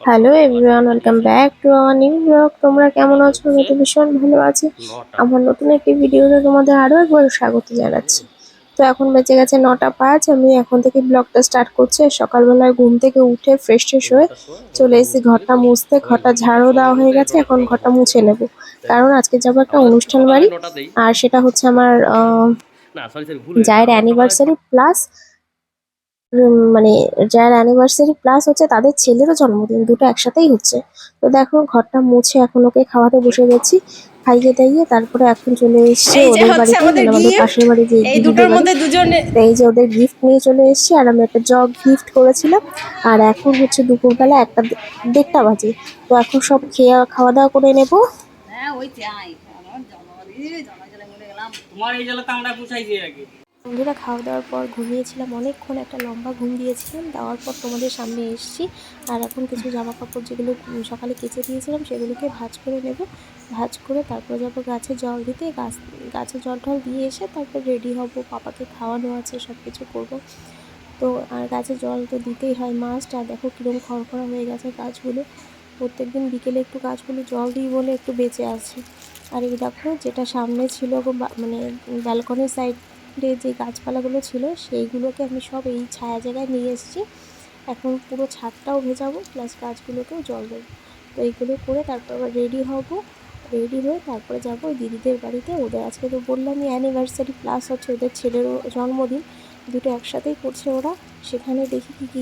Hello everyone, welcome back to our new blog. তোমরা কেমন আছো? আমি তো ভীষণ ভালো আছি। আমার নতুন একটি ভিডিওতে তোমাদের আরও একবার স্বাগত জানাচ্ছি। তো এখন বেজে গেছে 9টা 5। আমি এখন থেকে ব্লগটা স্টার্ট করছি। সকালবেলায় ঘুম থেকে উঠে ফ্রেশ হয়ে চলে এসেছি ঘরটা মুছতে। ঘরটা ঝাড়ু দেওয়া হয়ে গেছে, এখন ঘরটা মুছে নেব, কারণ আজকে যাবো একটা অনুষ্ঠান বাড়ি। আর সেটা হচ্ছে আমার জায়ের অ্যানিভার্সারি প্লাস মানে যার অ্যানিভার্সারি প্লাস হচ্ছে তাদের ছেলেরও জন্মদিন, দুটো একসাথেই হচ্ছে। তো দেখো ঘরটা মুছে এখন ওকে খাওয়াতে বসে গেছি, খাইয়ে দাইয়ে তারপরে এখন চলে এসেছি এই যে ওদের হচ্ছে বাড়িতে, আমাদের মানে আমাদের গিফট। পাশের বাড়ি যে এই দিদিদের দুটোর বাড়ি। মধ্যে দুজনে তো এই যে ওদের গিফট নিয়ে চলে এসেছি, আর আমি একটা জগ গিফট করেছিলাম। আর এখন হচ্ছে দুপুরবেলা 1টা 1:30 বাজে। তো এখন সব খাওয়া দাওয়া করে নেবো। হ্যাঁ ওই চাই আমার জন্মদিন জন্মদিনে মরে গেলাম। তোমার এই জেলাতে আমরা পুষাইছি আগে। বন্ধুরা, খাওয়া দাওয়ার পর ঘুমিয়েছিলাম অনেকক্ষণ, একটা লম্বা ঘুম দিয়েছিলাম। দেওয়ার পর তোমাদের সামনে এসেছি। আর এখন কিছু জামা কাপড় যেগুলো সকালে কেচে দিয়েছিলাম সেগুলোকে ভাঁজ করে নেব। ভাঁজ করে তারপর যাবো গাছে জল দিতে। গাছে জল টল দিয়ে এসে তারপর রেডি হব, পাপাকে খাওয়ানো আছে, সব কিছু করবো। তো আর গাছে জল তো দিতেই হয় মাস্ট। আর দেখো কীরকম খড়খড়া হয়ে গেছে গাছগুলো। প্রত্যেকদিন বিকেলে একটু গাছগুলো জল দিই বলে একটু বেঁচে আছে। আর এই দেখো যেটা সামনে ছিল মানে ব্যালকনির সাইডে যে গাছপালাগুলো ছিল সেইগুলোকে আমি সব এই ছায়া জায়গায় নিয়ে এসেছি। এখন পুরো ছাদটাও ভেজাবো, প্লাস গাছগুলোকেও জল দেবো। তো এইগুলো করে তারপর আবার রেডি হব। রেডি হয়ে তারপরে যাবো ওই দিদিদের বাড়িতে। ওদের আজকে তো বললামই অ্যানিভার্সারি প্লাস হচ্ছে ওদের ছেলেরও জন্মদিন, দুটো একসাথেই করছে ওরা। সেখানে দেখি কী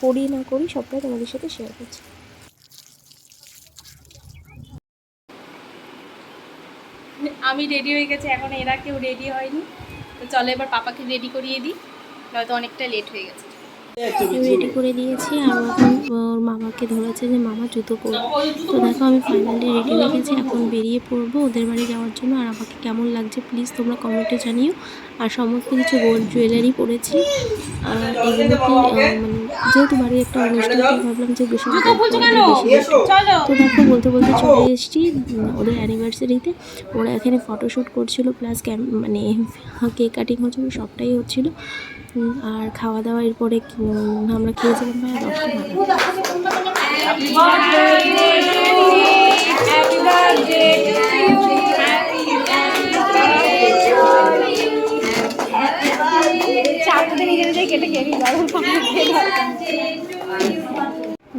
করি না করি সবটাই তোমাদের সাথে শেয়ার করছি। আমি রেডি হয়ে গেছি, এখন এরা কেউ রেডি হয়নি। তো চলো এবার পাপাকে রেডি করিয়ে দিই, নয়তো অনেকটা লেট হয়ে গেছে। রেডি করে দিয়েছি, আর ও এখন ওর মামাকে ধরেছে যে মামা জুতো পরবো। তো দেখো আমি ফাইনালি রেডি হয়ে গেছি, এখন বেরিয়ে পড়বো ওদের বাড়ি যাওয়ার জন্য। আর আমাকে কেমন লাগছে প্লিজ তোমরা কমেন্টে জানিও। আর সমস্ত কিছু গোল্ড জুয়েলারি পরেছি। আর এগুলোকে মানে যেহেতু বাড়ির একটা অনুষ্ঠান, তাই ভাবলাম যে বেশি গোল্ড পরাটাই বেশি বেটার। তো দেখো বলতে বলতে চলে এসেছি ওদের অ্যানিভার্সারিতে। ওরা এখানে ফটোশ্যুট করছিল, প্লাস মানে কেক কাটিং হচ্ছিলো, সবটাই হচ্ছিলো। আর খাওয়া দাওয়া এরপরে আমরা খেয়েছিলাম প্রায় 10টা।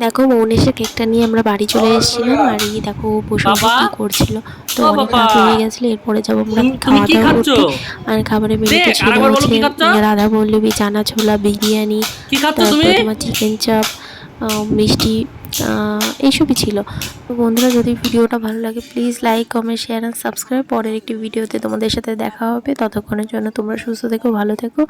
দেখো মৌন এসে কেকটা নিয়ে আমরা বাড়ি চলে এসেছিলাম। আর এই দেখো বসে বসে কী করছিল। তো অনেক রাত হয়ে গেছিলো, এরপরে যাবো আমরা খাওয়া দাওয়া করতে। আর খাবারের মেনুতে ছিল হচ্ছে রাধা পল্লবী, চানা ছোলা, বিরিয়ানি, তারপরে তোমার চিকেন চাপ, মিষ্টি, এইসবই ছিল। তো বন্ধুরা, যদি ভিডিওটা ভালো লাগে please like, comment, share and subscribe. পরের একটি ভিডিওতে তোমাদের সাথে দেখা হবে। ততক্ষণের জন্য তোমরা সুস্থ থেকো, ভালো থেকো।